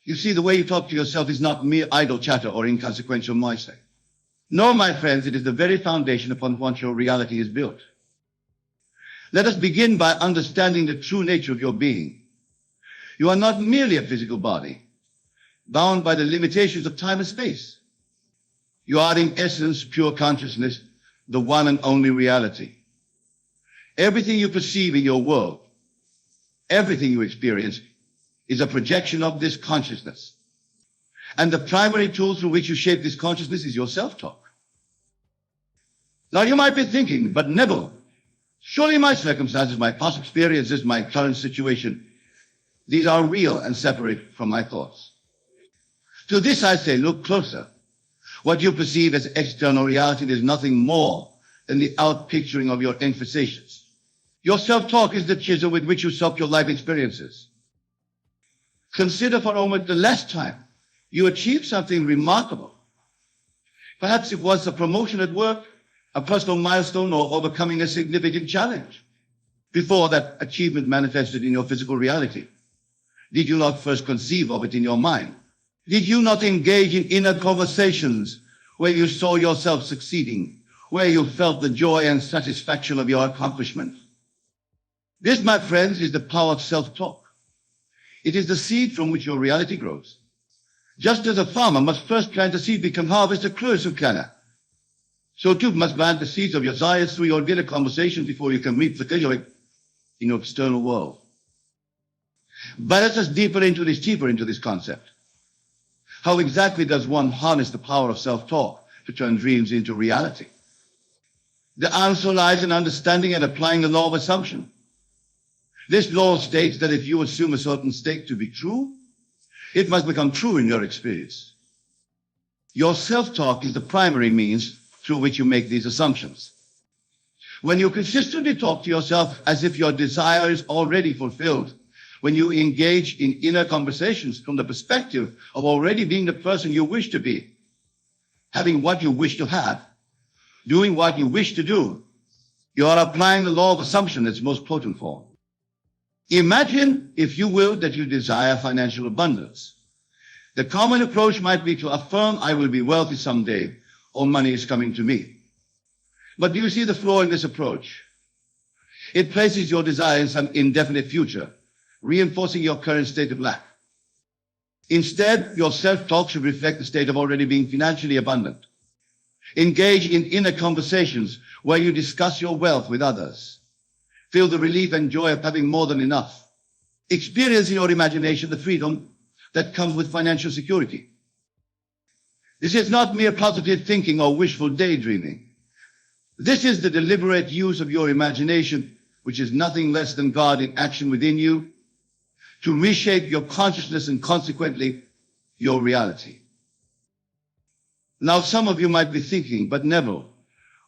You see, the way you talk to yourself is not mere idle chatter or inconsequential noise. No, my friends, it is the very foundation upon which your reality is built. Let us begin by understanding the true nature of your being. You are not merely a physical body, bound by the limitations of time and space. You are in essence pure consciousness, the one and only reality. Everything you perceive in your world, everything you experience, is a projection of this consciousness. And the primary tool through which you shape this consciousness is your self-talk. Now you might be thinking, but Neville, surely my circumstances, my past experiences, my current situation, these are real and separate from my thoughts. To this I say, look closer. What you perceive as external reality is nothing more than the outpicturing of your infestations. Your self-talk is the chisel with which you sculpt your life experiences. Consider for a moment the last time you achieved something remarkable. Perhaps it was a promotion at work, a personal milestone, or overcoming a significant challenge. Before that achievement manifested in your physical reality, did you not first conceive of it in your mind? Did you not engage in inner conversations where you saw yourself succeeding, where you felt the joy and satisfaction of your accomplishment? This, my friends, is the power of self-talk. It is the seed from which your reality grows. Just as a farmer must first plant a seed become harvest a klößenkanner, so too must plant the seeds of your desires through your inner conversations before you can reap the joy in your external world. But let us deeper into this concept. How exactly does one harness the power of self-talk to turn dreams into reality? The answer lies in understanding and applying the law of assumption. This law states that if you assume a certain state to be true, it must become true in your experience. Your self-talk is the primary means through which you make these assumptions. When you consistently talk to yourself as if your desire is already fulfilled, when you engage in inner conversations from the perspective of already being the person you wish to be, having what you wish to have, doing what you wish to do, you are applying the law of assumption in its most potent form. Imagine, if you will, that you desire financial abundance. The common approach might be to affirm, I will be wealthy someday, or money is coming to me. But do you see the flaw in this approach? It places your desire in some indefinite future, reinforcing your current state of lack. Instead, your self-talk should reflect the state of already being financially abundant. Engage in inner conversations where you discuss your wealth with others. Feel the relief and joy of having more than enough. Experience in your imagination the freedom that comes with financial security. This is not mere positive thinking or wishful daydreaming. This is the deliberate use of your imagination, which is nothing less than God in action within you, to reshape your consciousness and consequently your reality. Now, some of you might be thinking, but Neville,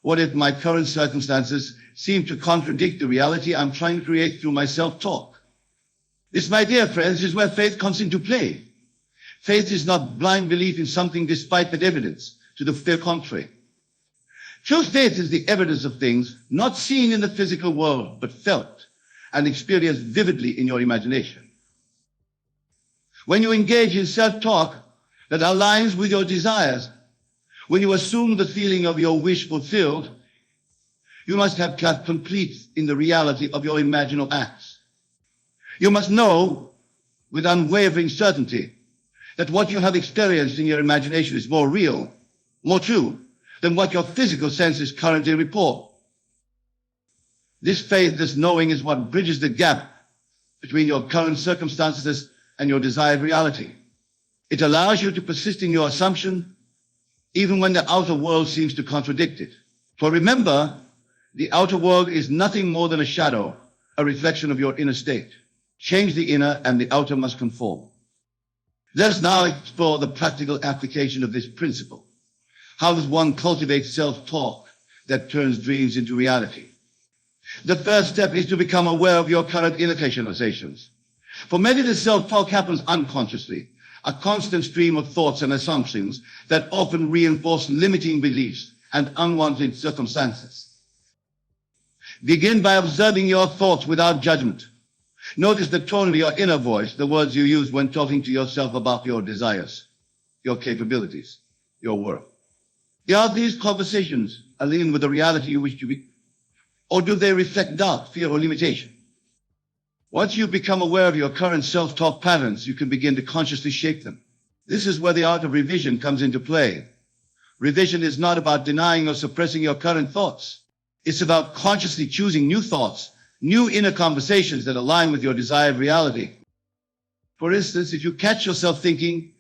what if my current circumstances seem to contradict the reality I'm trying to create through my self-talk? This, my dear friends, is where faith comes into play. Faith is not blind belief in something despite that evidence to the contrary. True faith is the evidence of things not seen in the physical world, but felt and experienced vividly in your imagination. When you engage in self-talk that aligns with your desires, when you assume the feeling of your wish fulfilled, you must have got complete in the reality of your imaginal acts. You must know with unwavering certainty that what you have experienced in your imagination is more real, more true than what your physical senses currently report. This faith, this knowing, is what bridges the gap between your current circumstances and your desired reality. It allows you to persist in your assumption even when the outer world seems to contradict it. For remember, the outer world is nothing more than a shadow, a reflection of your inner state. Change the inner and the outer must conform. Let us now explore the practical application of this principle. How does one cultivate self-talk that turns dreams into reality? The first step is to become aware of your current inner rationalizations. For many, the self-talk happens unconsciously, a constant stream of thoughts and assumptions that often reinforce limiting beliefs and unwanted circumstances. Begin by observing your thoughts without judgment. Notice the tone of your inner voice, the words you use when talking to yourself about your desires, your capabilities, your worth. Are these conversations aligned with the reality you wish to be? Or do they reflect doubt, fear, or limitation? Once you become aware of your current self-talk patterns, you can begin to consciously shape them. This is where the art of revision comes into play. Revision is not about denying or suppressing your current thoughts. It's about consciously choosing new thoughts, new inner conversations that align with your desired reality. For instance, if you catch yourself thinking,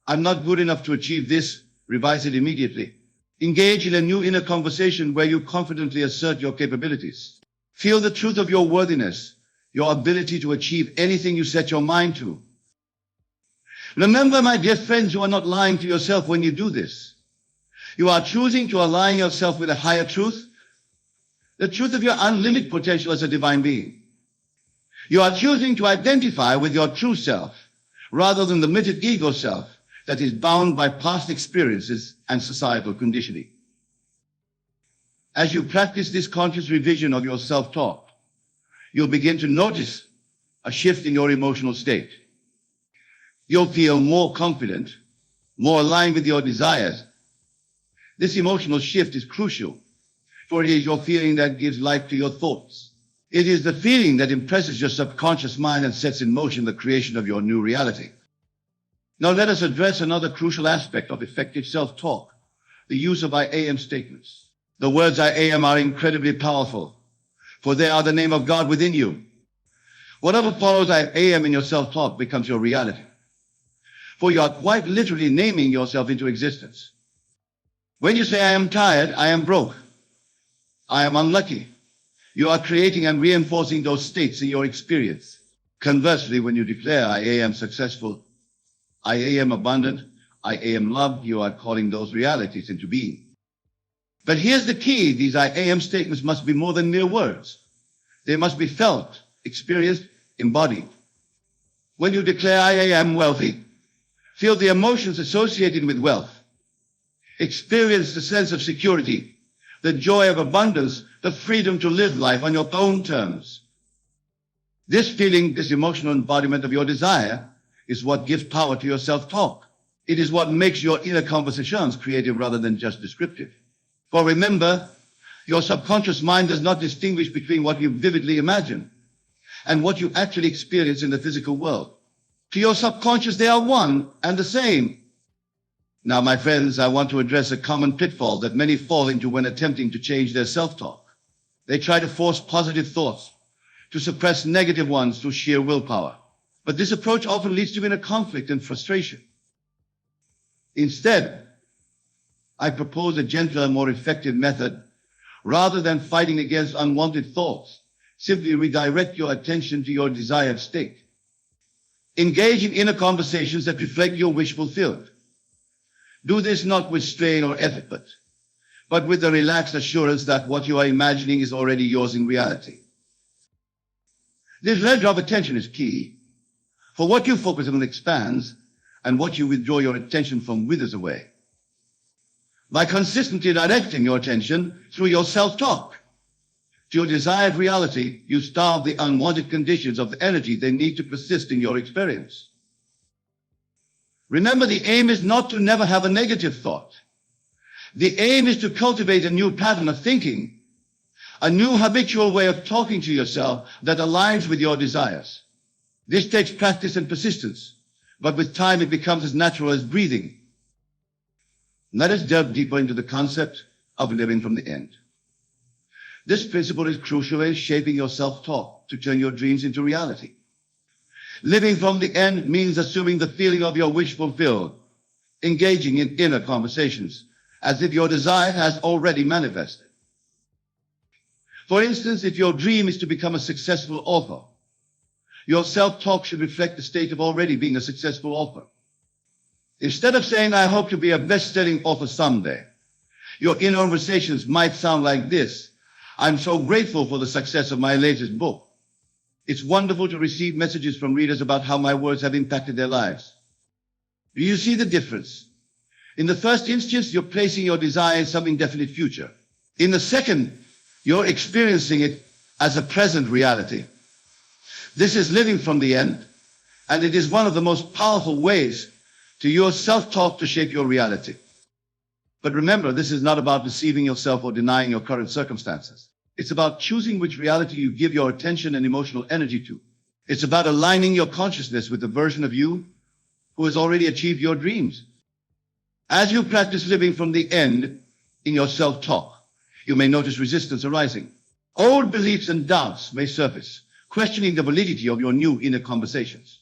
I'm not good enough to achieve this, revise it immediately. Engage in a new inner conversation where you confidently assert your capabilities. Feel the truth of your worthiness, your ability to achieve anything you set your mind to. Remember, my dear friends, you are not lying to yourself when you do this. You are choosing to align yourself with a higher truth, the truth of your unlimited potential as a divine being. You are choosing to identify with your true self rather than the limited ego self that is bound by past experiences and societal conditioning. As you practice this conscious revision of your self-talk, you'll begin to notice a shift in your emotional state. You'll feel more confident, more aligned with your desires. This emotional shift is crucial, for it is your feeling that gives life to your thoughts. It is the feeling that impresses your subconscious mind and sets in motion the creation of your new reality. Now let us address another crucial aspect of effective self-talk, the use of I am statements. The words I am are incredibly powerful, for they are the name of God within you. Whatever follows I am in your self-talk becomes your reality, for you are quite literally naming yourself into existence. When you say I am tired, I am broke, I am unlucky, you are creating and reinforcing those states in your experience. Conversely, when you declare I am successful, I am abundant, I am loved, you are calling those realities into being. But here's the key, these I am statements must be more than mere words. They must be felt, experienced, embodied. When you declare I am wealthy, feel the emotions associated with wealth. Experience the sense of security, the joy of abundance, the freedom to live life on your own terms. This feeling, this emotional embodiment of your desire is what gives power to your self-talk. It is what makes your inner conversations creative rather than just descriptive. For remember, your subconscious mind does not distinguish between what you vividly imagine and what you actually experience in the physical world. To your subconscious, they are one and the same. Now, my friends, I want to address a common pitfall that many fall into when attempting to change their self-talk. They try to force positive thoughts, to suppress negative ones through sheer willpower. But this approach often leads to inner conflict and frustration. Instead, I propose a gentler, more effective method. Rather than fighting against unwanted thoughts, simply redirect your attention to your desired state. Engage in inner conversations that reflect your wish fulfilled. Do this not with strain or effort, but with the relaxed assurance that what you are imagining is already yours in reality. This ledger of attention is key, for what you focus on expands, and what you withdraw your attention from withers away. By consistently directing your attention through your self-talk to your desired reality, you starve the unwanted conditions of the energy they need to persist in your experience. Remember, the aim is not to never have a negative thought. The aim is to cultivate a new pattern of thinking, a new habitual way of talking to yourself that aligns with your desires. This takes practice and persistence, but with time it becomes as natural as breathing. Let us delve deeper into the concept of living from the end. This principle is crucial in shaping your self-talk to turn your dreams into reality. Living from the end means assuming the feeling of your wish fulfilled, engaging in inner conversations, as if your desire has already manifested. For instance, if your dream is to become a successful author, your self-talk should reflect the state of already being a successful author. Instead of saying, I hope to be a best-selling author someday, your inner conversations might sound like this: I'm so grateful for the success of my latest book. It's wonderful to receive messages from readers about how my words have impacted their lives. Do you see the difference? In the first instance, you're placing your desire in some indefinite future. In the second, you're experiencing it as a present reality. This is living from the end, and it is one of the most powerful ways to use self-talk to shape your reality. But remember, this is not about deceiving yourself or denying your current circumstances. It's about choosing which reality you give your attention and emotional energy to. It's about aligning your consciousness with the version of you who has already achieved your dreams. As you practice living from the end in your self-talk, you may notice resistance arising. Old beliefs and doubts may surface, questioning the validity of your new inner conversations.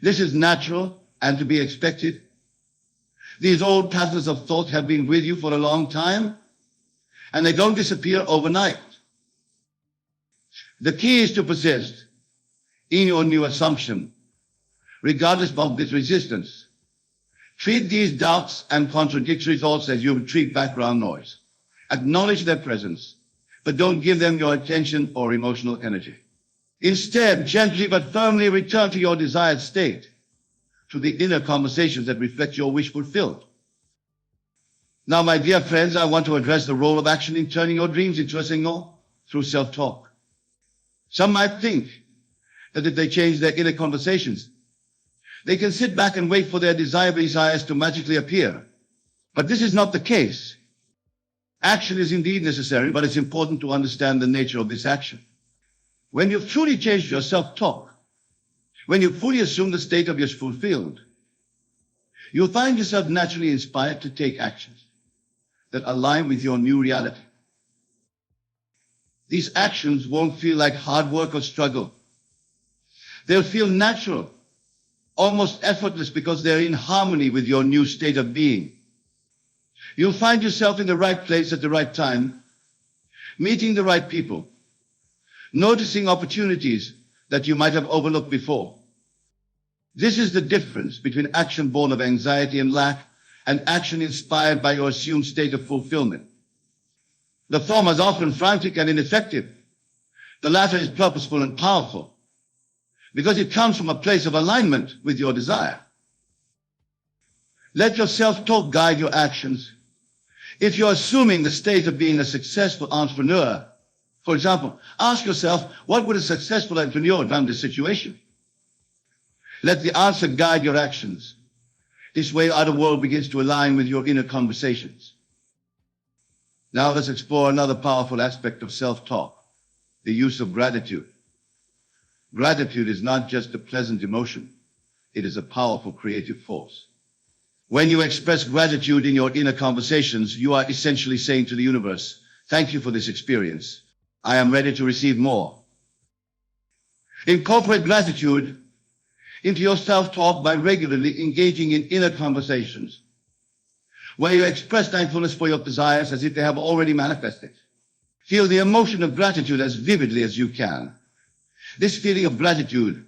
This is natural and to be expected. These old patterns of thought have been with you for a long time, and they don't disappear overnight. The key is to persist in your new assumption, regardless of this resistance. Treat these doubts and contradictory thoughts as you would treat background noise. Acknowledge their presence, but don't give them your attention or emotional energy. Instead, gently but firmly return to your desired state, to the inner conversations that reflect your wish fulfilled. Now, my dear friends, I want to address the role of action in turning your dreams into a signal through self-talk. Some might think that if they change their inner conversations, they can sit back and wait for their desires to magically appear. But this is not the case. Action is indeed necessary, but it's important to understand the nature of this action. When you've truly changed your self-talk, when you fully assume the state of yours fulfilled, you'll find yourself naturally inspired to take actions that align with your new reality. These actions won't feel like hard work or struggle. They'll feel natural, almost effortless, because they're in harmony with your new state of being. You'll find yourself in the right place at the right time, meeting the right people, noticing opportunities that you might have overlooked before. This is the difference between action born of anxiety and lack and action inspired by your assumed state of fulfillment. The former is often frantic and ineffective. The latter is purposeful and powerful because it comes from a place of alignment with your desire. Let your self-talk guide your actions. If you're assuming the state of being a successful entrepreneur, for example, ask yourself, what would a successful entrepreneur have done in this situation? Let the answer guide your actions. This way, outer world begins to align with your inner conversations. Now let's explore another powerful aspect of self-talk, the use of gratitude. Gratitude is not just a pleasant emotion. It is a powerful creative force. When you express gratitude in your inner conversations, you are essentially saying to the universe, thank you for this experience. I am ready to receive more. Incorporate gratitude into your self-talk by regularly engaging in inner conversations, where you express thankfulness for your desires as if they have already manifested. Feel the emotion of gratitude as vividly as you can. This feeling of gratitude,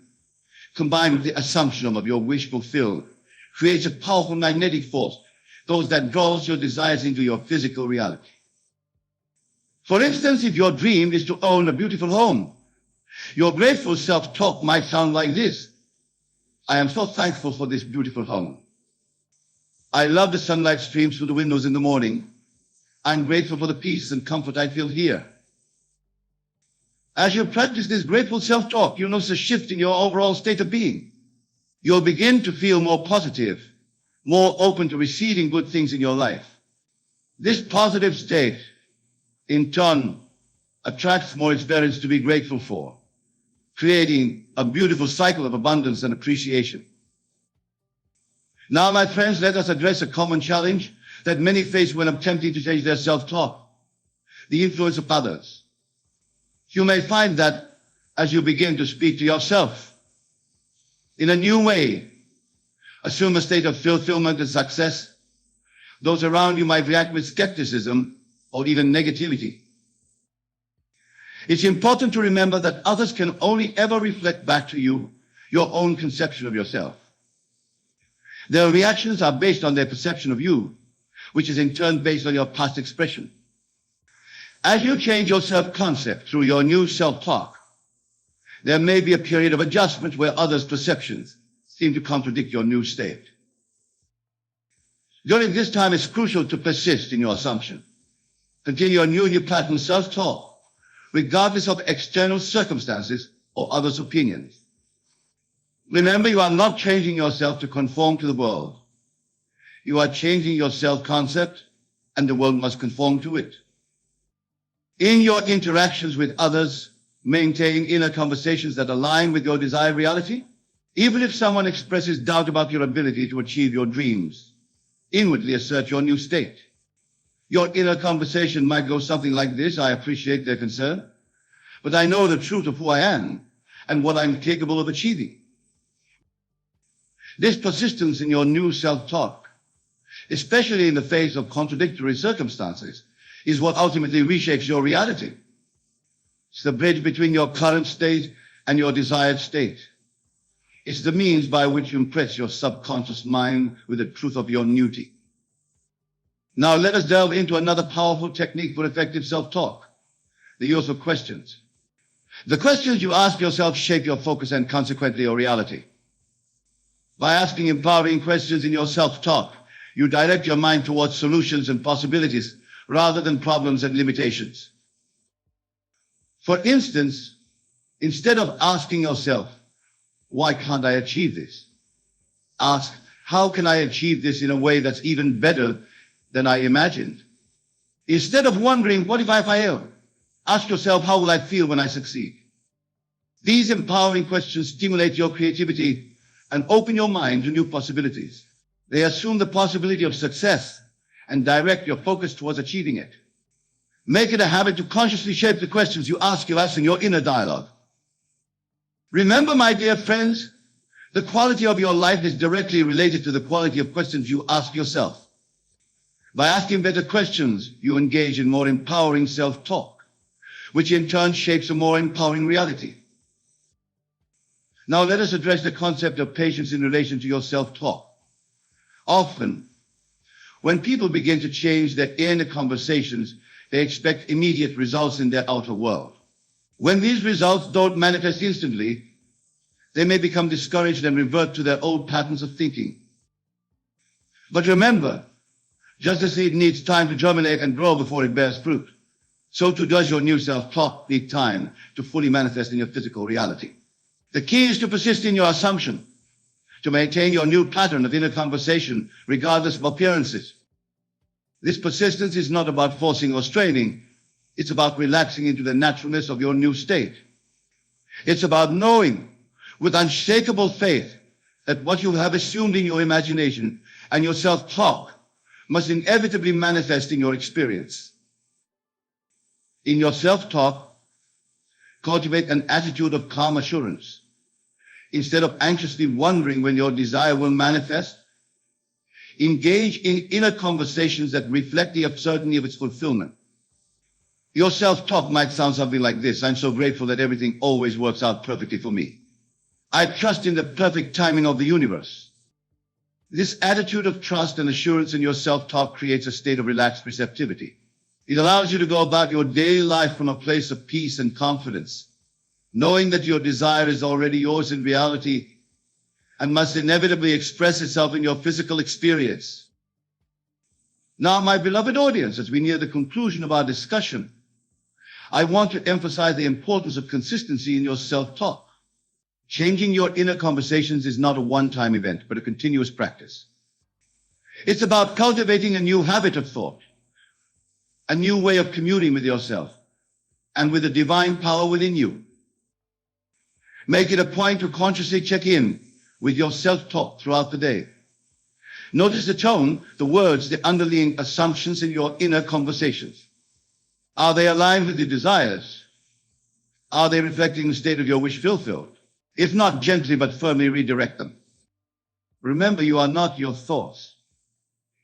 combined with the assumption of your wish fulfilled, creates a powerful magnetic force, those that draws your desires into your physical reality. For instance, if your dream is to own a beautiful home, your grateful self-talk might sound like this. I am so thankful for this beautiful home. I love the sunlight streams through the windows in the morning. I'm grateful for the peace and comfort I feel here. As you practice this grateful self-talk, you'll notice a shift in your overall state of being. You'll begin to feel more positive, more open to receiving good things in your life. This positive state, in turn, attracts more experience to be grateful for, creating a beautiful cycle of abundance and appreciation. Now, my friends, let us address a common challenge that many face when attempting to change their self-talk, the influence of others. You may find that as you begin to speak to yourself in a new way, assume a state of fulfillment and success, those around you might react with skepticism or even negativity. It's important to remember that others can only ever reflect back to you your own conception of yourself. Their reactions are based on their perception of you, which is in turn based on your past expression. As you change your self-concept through your new self-talk, there may be a period of adjustment where others' perceptions seem to contradict your new state. During this time, it's crucial to persist in your assumption. Continue your newly patterned self-talk, regardless of external circumstances, or others' opinions. Remember, you are not changing yourself to conform to the world. You are changing your self-concept, and the world must conform to it. In your interactions with others, maintain inner conversations that align with your desired reality. Even if someone expresses doubt about your ability to achieve your dreams, inwardly assert your new state. Your inner conversation might go something like this: I appreciate their concern, but I know the truth of who I am and what I'm capable of achieving. This persistence in your new self-talk, especially in the face of contradictory circumstances, is what ultimately reshapes your reality. It's the bridge between your current state and your desired state. It's the means by which you impress your subconscious mind with the truth of your newty. Now let us delve into another powerful technique for effective self-talk: the use of questions. The questions you ask yourself shape your focus and consequently your reality. By asking empowering questions in your self-talk, you direct your mind towards solutions and possibilities rather than problems and limitations. For instance, instead of asking yourself, why can't I achieve this? Ask, how can I achieve this in a way that's even better than I imagined? Instead of wondering, what if I fail? Ask yourself, how will I feel when I succeed? These empowering questions stimulate your creativity and open your mind to new possibilities. They assume the possibility of success and direct your focus towards achieving it. Make it a habit to consciously shape the questions you ask yourself in your inner dialogue. Remember, my dear friends, the quality of your life is directly related to the quality of questions you ask yourself. By asking better questions, you engage in more empowering self-talk, which in turn shapes a more empowering reality. Now let us address the concept of patience in relation to your self-talk. Often, when people begin to change their inner conversations, they expect immediate results in their outer world. When these results don't manifest instantly, they may become discouraged and revert to their old patterns of thinking. But remember, just as seed needs time to germinate and grow before it bears fruit, so too does your new self-talk need time to fully manifest in your physical reality. The key is to persist in your assumption, to maintain your new pattern of inner conversation regardless of appearances. This persistence is not about forcing or straining. It's about relaxing into the naturalness of your new state. It's about knowing with unshakable faith that what you have assumed in your imagination and your self-talk must inevitably manifest in your experience. In your self-talk, cultivate an attitude of calm assurance. Instead of anxiously wondering when your desire will manifest, engage in inner conversations that reflect the certainty of its fulfillment. Your self-talk might sound something like this: I'm so grateful that everything always works out perfectly for me. I trust in the perfect timing of the universe. This attitude of trust and assurance in your self-talk creates a state of relaxed receptivity. It allows you to go about your daily life from a place of peace and confidence, knowing that your desire is already yours in reality and must inevitably express itself in your physical experience. Now, my beloved audience, as we near the conclusion of our discussion, I want to emphasize the importance of consistency in your self-talk. Changing your inner conversations is not a one-time event, but a continuous practice. It's about cultivating a new habit of thought, a new way of communing with yourself and with the divine power within you. Make it a point to consciously check in with your self-talk throughout the day. Notice the tone, the words, the underlying assumptions in your inner conversations. Are they aligned with your desires? Are they reflecting the state of your wish fulfilled? If not, gently but firmly redirect them. Remember, you are not your thoughts.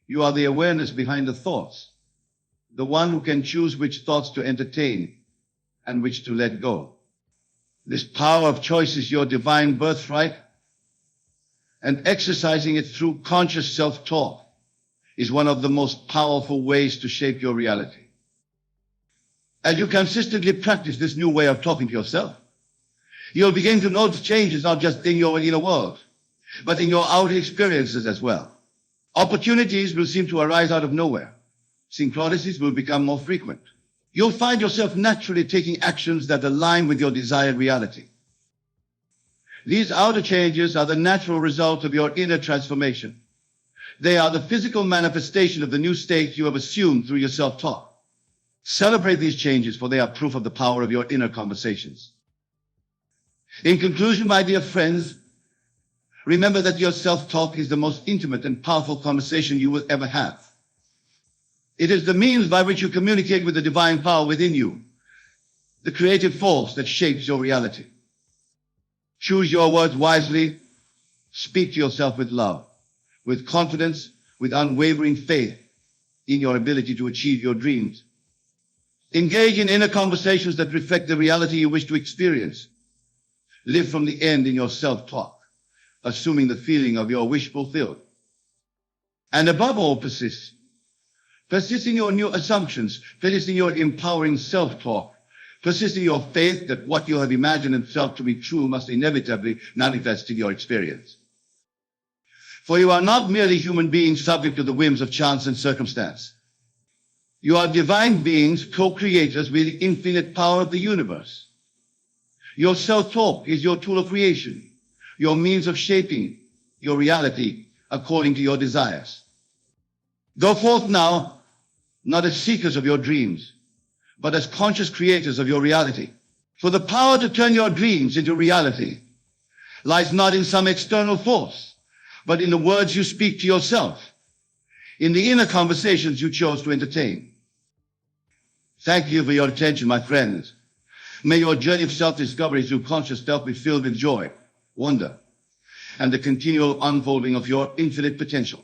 You are the awareness behind the thoughts, the one who can choose which thoughts to entertain and which to let go. This power of choice is your divine birthright, and exercising it through conscious self-talk is one of the most powerful ways to shape your reality. As you consistently practice this new way of talking to yourself, you'll begin to notice changes not just in your inner world, but in your outer experiences as well. Opportunities will seem to arise out of nowhere. Synchronicities will become more frequent. You'll find yourself naturally taking actions that align with your desired reality. These outer changes are the natural result of your inner transformation. They are the physical manifestation of the new state you have assumed through your self-talk. Celebrate these changes, for they are proof of the power of your inner conversations. In conclusion, my dear friends, remember that your self-talk is the most intimate and powerful conversation you will ever have. It is the means by which you communicate with the divine power within you, the creative force that shapes your reality. Choose your words wisely. Speak to yourself with love, with confidence, with unwavering faith in your ability to achieve your dreams. Engage in inner conversations that reflect the reality you wish to experience. Live from the end in your self-talk, assuming the feeling of your wish fulfilled. And above all, persist. Persist in your new assumptions. Persist in your empowering self-talk. Persist in your faith that what you have imagined and felt to be true must inevitably manifest in your experience. For you are not merely human beings subject to the whims of chance and circumstance. You are divine beings, co-creators with the infinite power of the universe. Your self-talk is your tool of creation, your means of shaping your reality according to your desires. Go forth now, not as seekers of your dreams, but as conscious creators of your reality. For the power to turn your dreams into reality lies not in some external force, but in the words you speak to yourself, in the inner conversations you chose to entertain. Thank you for your attention, my friends. May your journey of self-discovery through conscious self be filled with joy, wonder, and the continual unfolding of your infinite potential.